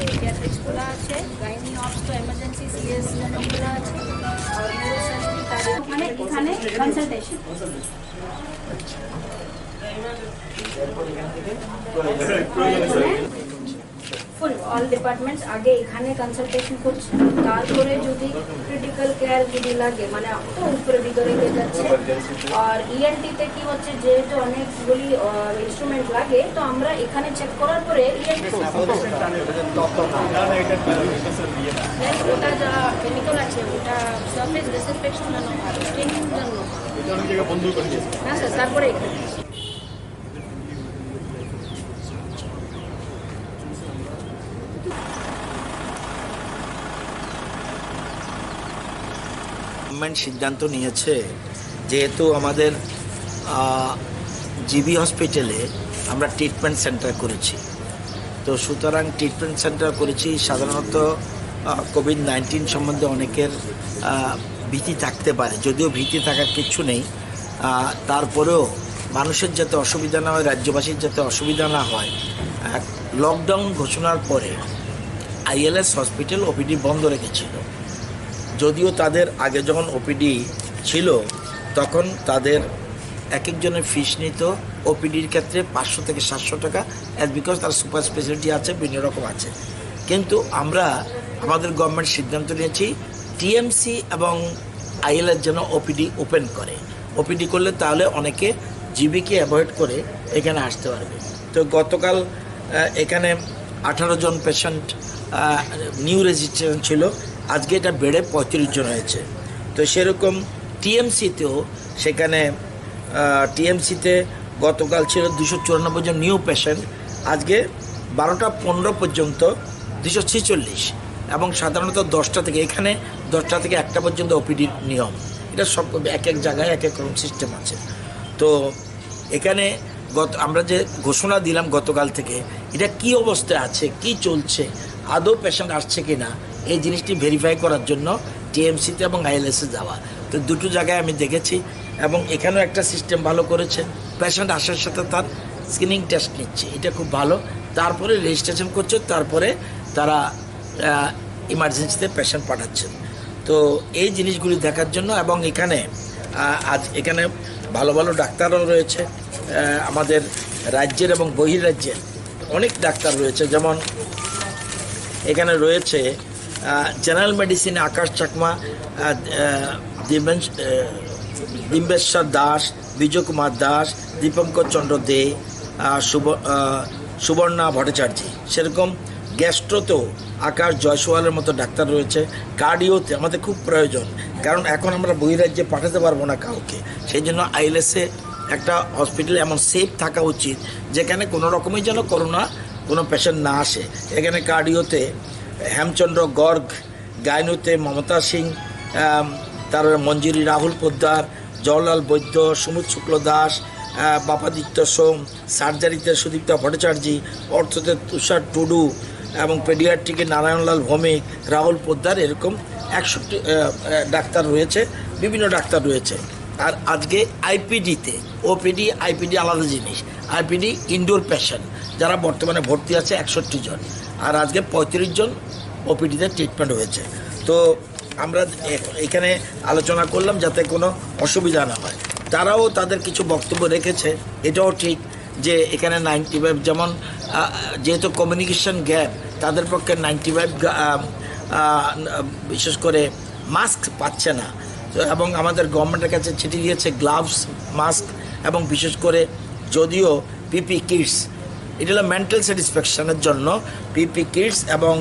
Paediatrics খোলা আছে, gynae ops তো এমার্জেন্সি সিরিয়াস জন্য খোলা আছে, আর নিউরোসার্জারি কার্ডিও মানে এখানে কনসালটেশন। ফুল অল ডিপার্টমেন্টস আগে এখানে কনসালটেশন করছে, তারপরে যদি ক্রিটিক্যাল কেয়ার যদি লাগে মানে তো উপরে ভিতরে গিয়ে যাচ্ছে। আর ইএনটিতে কি হচ্ছে, যেহেতু অনেকগুলি ইনস্ট্রুমেন্ট লাগে, তো আমরা এখানে চেক করার পরে ইএনটি ওটা যা কেমিক্যাল আছে ওটা সারফেস ডিসইনফেকশন জন্য ভালো, ক্লিনিং জন্য না স্যার। তারপরে এখানে গভর্নমেন্ট সিদ্ধান্ত নিয়েছে, যেহেতু আমাদের জিবি হসপিটালে আমরা ট্রিটমেন্ট সেন্টার করেছি, তো সুতরাং ট্রিটমেন্ট সেন্টার করেছি। সাধারণত কোভিড-19 সম্বন্ধে অনেকের ভীতি থাকতে পারে, যদিও ভীতি থাকার কিছু নেই, তারপরেও মানুষের যাতে অসুবিধা না হয়, রাজ্যবাসীর যাতে অসুবিধা না হয়, লকডাউন ঘোষণার পরে আইএলএস হসপিটাল ওপিডি বন্ধ রেখেছিল। যদিও তাদের আগে যখন ওপিডি ছিল তখন তাদের এক একজনের ফিস নিত ওপিডির ক্ষেত্রে 500 থেকে 700 টাকা, অ্যাজ বিকজ তার সুপার স্পেশালিটি আছে, বিভিন্ন রকম আছে। কিন্তু আমরা আমাদের গভর্নমেন্ট সিদ্ধান্ত নিয়েছি টিএমসি এবং আইএলএস যেন ওপিডি ওপেন করে। ওপিডি করলে তাহলে অনেকে জিবিকে অ্যাভয়েড করে এখানে আসতে পারবে। তো গতকাল এখানে 18 জন পেশেন্ট নিউ রেজিস্ট্রেশন ছিল, আজকে এটা বেড়ে 35 জন হয়েছে। তো সেরকম টিএমসিতেও সেখানে টিএমসিতে গতকাল ছিল 294 জন নিউ পেশেন্ট, আজকে 12টা 15 পর্যন্ত 246, এবং সাধারণত 10টা থেকে এখানে 10টা থেকে 1টা পর্যন্ত ওপিডির নিয়ম। এটা সব এক এক জায়গায় এক এক রকম সিস্টেম আছে। তো এখানে আমরা যে ঘোষণা দিলাম গতকাল থেকে, এটা কি অবস্থায় আছে, কি চলছে, আদৌ পেশেন্ট আসছে কি না, এই জিনিসটি ভেরিফাই করার জন্য টিএমসিতে এবং আইএলএসে যাওয়া। তো দুটো জায়গায় আমি দেখেছি, এবং এখানেও একটা সিস্টেম ভালো করেছে, পেশেন্ট আসার সাথে তার স্ক্রিনিং টেস্ট নিচ্ছে, এটা খুব ভালো। তারপরে রেজিস্ট্রেশন করছে, তারপরে তারা ইমার্জেন্সিতে পেশেন্ট পাঠাচ্ছেন। তো এই জিনিসগুলি দেখার জন্য, এবং এখানে এখানে ভালো ভালো ডাক্তারও রয়েছে, আমাদের রাজ্যের এবং বহির্রাজ্যের অনেক ডাক্তার রয়েছে। যেমন এখানে রয়েছে জেনারেল মেডিসিনে আকাশ চাকমা, ডিম্বেশ্বর দাস, বিজয় কুমার দাস, দীপঙ্কর চন্দ্র দে, সুবর্ণা ভট্টাচার্য। সেরকম গ্যাস্ট্রোতেও আকাশ জয়সওয়ালের মতো ডাক্তার রয়েছে। কার্ডিওতে আমাদের খুব প্রয়োজন, কারণ এখন আমরা বহিরাজ্যে পাঠাতে পারবো না কাউকে, সেই জন্য আইএলএসে একটা হসপিটাল এমন সেফ থাকা উচিত যেখানে কোনো রকমই যেন করোনা কোনো পেশেন্ট না আসে। এখানে কার্ডিওতে হেমচন্দ্র গর্গ, গাইনোতে মমতা সিং, তারপরে মঞ্জুরি রাহুল পোদ্দার, জওহরলাল বৈদ্য, সুমিত শুক্ল দাস, বাপাদিত্য সোম, সার্জারিতে সুদীপ্তা ভট্টাচার্য, অর্থতে তুষার টুডু, এবং পেডিয়াট্রিকে নারায়ণলাল ভৌমিক, রাহুল পোদ্দার, এরকম 61 ডাক্তার রয়েছে, বিভিন্ন ডাক্তার রয়েছে। আর আজকে আইপিডিতে, ওপিডি আইপিডি আলাদা জিনিস, আইপিডি ইনডোর পেশেন্ট যারা বর্তমানে ভর্তি আছে 61 জন, আর আজকে 35 জন ওপিডিতে ট্রিটমেন্ট হয়েছে। তো আমরা এখানে আলোচনা করলাম যাতে কোনো অসুবিধা না হয়। তারাও তাদের কিছু বক্তব্য রেখেছে। এটাও ঠিক যে এখানে 95 যেমন যেহেতু কমিউনিকেশন গ্যাপ, তাদের পক্ষে 95 বিশেষ করে মাস্ক পাচ্ছে না। তো এবং আমাদের গভর্নমেন্টের কাছে চিঠি দিয়েছে গ্লাভস, মাস্ক এবং বিশেষ করে যদিও পিপি কিটস, এটা হলো মেন্টাল স্যাটিসফ্যাকশনের জন্য পিপি কিটস এবং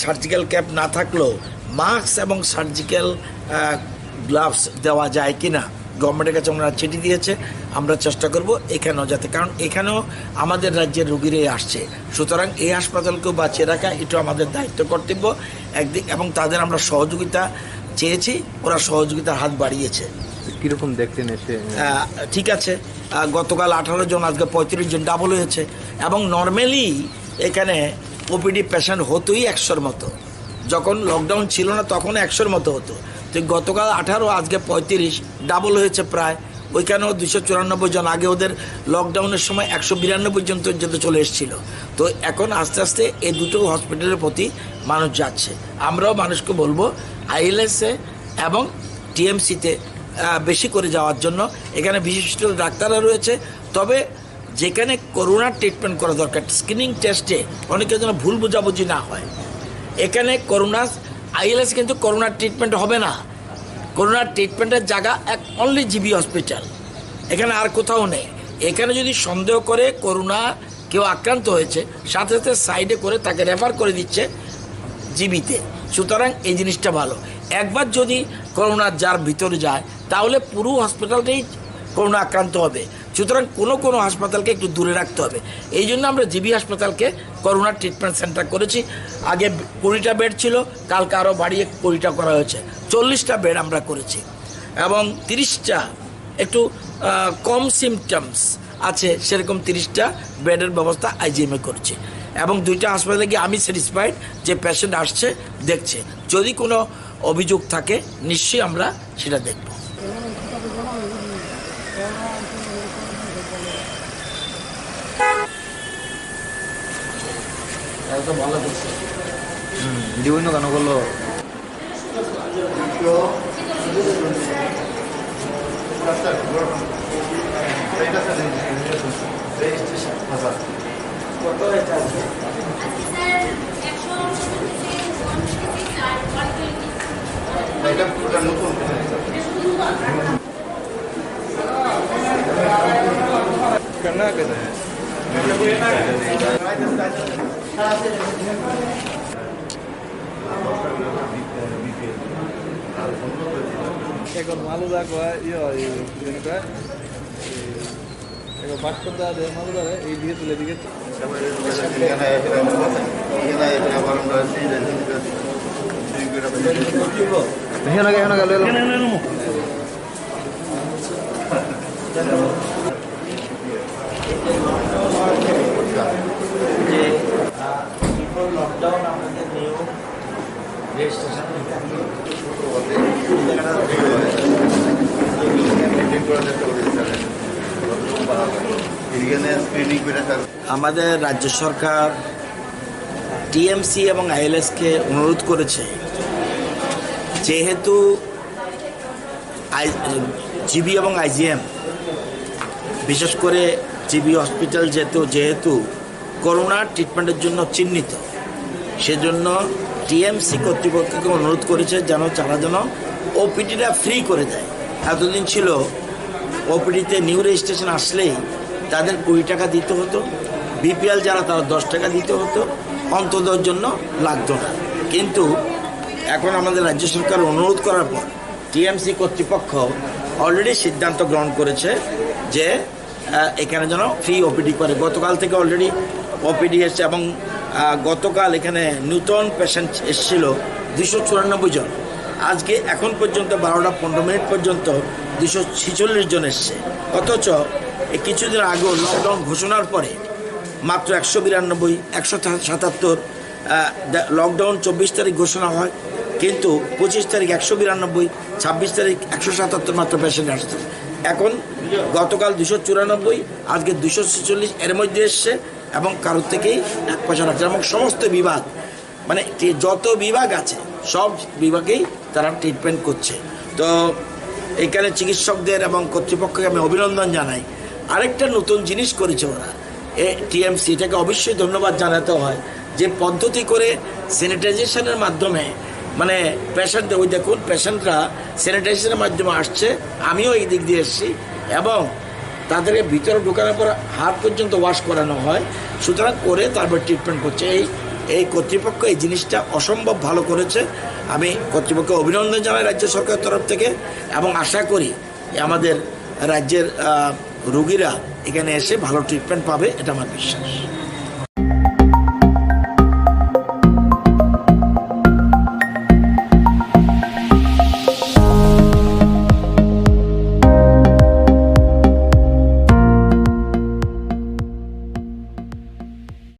সার্জিক্যাল ক্যাপ না থাকলেও মাস্ক এবং সার্জিক্যাল গ্লাভস দেওয়া যায় কি না, গভর্নমেন্টের কাছে ওনারা চিঠি দিয়েছে। আমরা চেষ্টা করব এখানেও যাতে, কারণ এখানেও আমাদের রাজ্যের রোগীরাই আসছে, সুতরাং এই হাসপাতালকেও বাঁচিয়ে রাখা এটা আমাদের দায়িত্ব, কর্তব্য একদিক। এবং তাদের আমরা সহযোগিতা চেয়েছি, ওরা সহযোগিতার হাত বাড়িয়েছে। কীরকম দেখলেন এসে? ঠিক আছে, গতকাল 18 জন, আজকে 35 জন, ডাবল হয়েছে। এবং নর্মালি এখানে ওপিডি পেশেন্ট হতোই 100-র মতো, যখন লকডাউন ছিল না তখন 100-র মতো হতো। তো গতকাল 18, আজকে 35, ডাবল হয়েছে প্রায়। ওইখানেও 294 জন, আগে ওদের লকডাউনের সময় 192 জন পর্যন্ত চলে এসেছিল। তো এখন আস্তে আস্তে এই দুটো হসপিটালের প্রতি মানুষ যাচ্ছে। আমরাও মানুষকে বলবো আইএলএসে এবং টিএমসিতে বেশি করে যাওয়ার জন্য। এখানে বিশিষ্ট ডাক্তাররা রয়েছে, তবে যেখানে করোনার ট্রিটমেন্ট করা দরকার, স্ক্রিনিং টেস্টে অনেকের জন্য ভুল বোঝাবুঝি না হয়। এখানে করোনা আইএলএস কিন্তু করোনার ট্রিটমেন্ট হবে না। করোনার ট্রিটমেন্টের জায়গা অনলি জিবি হসপিটাল, এখানে আর কোথাও নেই। এখানে যদি সন্দেহ করে করোনা কেউ আক্রান্ত হয়েছে, সাথে সাথে সাইডে করে তাকে রেফার করে দিচ্ছে জিবিতে। সুতরাং এই জিনিসটা ভালো। একবার যদি করোনার যার ভিতরে যায় তাহলে পুরো হসপিটালটাই করোনা আক্রান্ত হবে। সুতরাং কোনো হাসপাতালকে একটু দূরে রাখতে হবে। এই জন্য আমরা জিবি হাসপাতালকে করোনা ট্রিটমেন্ট সেন্টার করেছি। আগে 20টা বেড ছিল, কালকে আরও বাড়িয়ে 20টা করা হয়েছে, 40টা বেড আমরা করেছি। এবং 30টা একটু কম সিমটমস আছে সেরকম 30টা বেডের ব্যবস্থা আইজিএমে করছি। এবং 2টা হাসপাতালে গিয়ে আমি স্যাটিসফাইড যে পেশেন্ট আসছে, দেখছে। যদি কোনো অভিযোগ থাকে নিশ্চয়ই আমরা সেটা দেখব। বিভিন্ন কেন করলো? এখন মালুদা কয় বাটকন্দা মালুদা এই দিকে তুলে দিকে যে লকডাউন আমাদের নিউ রেজিস্ট্রেশন আমাদের রাজ্য সরকার টিএমসি এবং আইএলএসকে অনুরোধ করেছে, যেহেতু জিবি এবং আইজিএম, বিশেষ করে জিবি হসপিটাল যেহেতু করোনা ট্রিটমেন্টের জন্য চিহ্নিত, সেজন্য টিএমসি কর্তৃপক্ষকে অনুরোধ করেছে যেন তারা যেন ওপিডিটা ফ্রি করে দেয়। এতদিন ছিল ওপিডিতে নিউ রেজিস্ট্রেশন আসলেই তাদের 20 টাকা দিতে হতো, বিপিএল যারা তারা 10 টাকা দিতে হতো, অন্তদর জন্য লাগতো না। কিন্তু এখন আমাদের রাজ্য সরকার অনুরোধ করার পর টিএমসি কর্তৃপক্ষ অলরেডি সিদ্ধান্ত গ্রহণ করেছে যে এখানে যেন ফ্রি ওপিডি করে। গতকাল থেকে অলরেডি ওপিডি এসছে এবং গতকাল এখানে নূতন পেশেন্ট এসেছিল 294 জন। আজকে এখন পর্যন্ত 12টা 15 মিনিট পর্যন্ত 246 জন এসছে। অথচ কিছুদিন আগেও লকডাউন ঘোষণার পরে মাত্র 192, 177, লকডাউন 24 তারিখ ঘোষণা হয়, কিন্তু 25 তারিখ 192, 26 তারিখ 177 মাত্র পেশেন্ট আসছে। এখন গতকাল 294, আজকে 246 এর মধ্যে এসছে এবং কারোর থেকেই 1 পয়সা রাখছে। এবং সমস্ত বিভাগ, মানে যত বিভাগ আছে সব বিভাগেই তারা ট্রিটমেন্ট করছে। তো এখানে চিকিৎসকদের এবং কর্তৃপক্ষকে আমি অভিনন্দন জানাই। আরেকটা নতুন জিনিস করেছে ওরা, টিএমসি, এটাকে অবশ্যই ধন্যবাদ জানাতে হয়, যে পদ্ধতি করে স্যানিটাইজেশনের মাধ্যমে মানে পেশেন্ট, ওই দেখুন পেশেন্টরা স্যানিটাইজেশনের মাধ্যমে আসছে, আমিও এই দিক দিয়ে এসেছি, এবং তাদেরকে ভিতরে ঢোকানোর পর হাত পর্যন্ত ওয়াশ করানো হয়, সুতরাং করে তারপর ট্রিটমেন্ট করছে। এই কর্তৃপক্ষ এই জিনিসটা অসম্ভব ভালো করেছে। আমি কর্তৃপক্ষকে অভিনন্দন জানাই রাজ্য সরকারের তরফ থেকে, এবং আশা করি আমাদের রাজ্যের রোগীরা এখানে এসে ভালো ট্রিটমেন্ট পাবে, এটা আমার বিশ্বাস।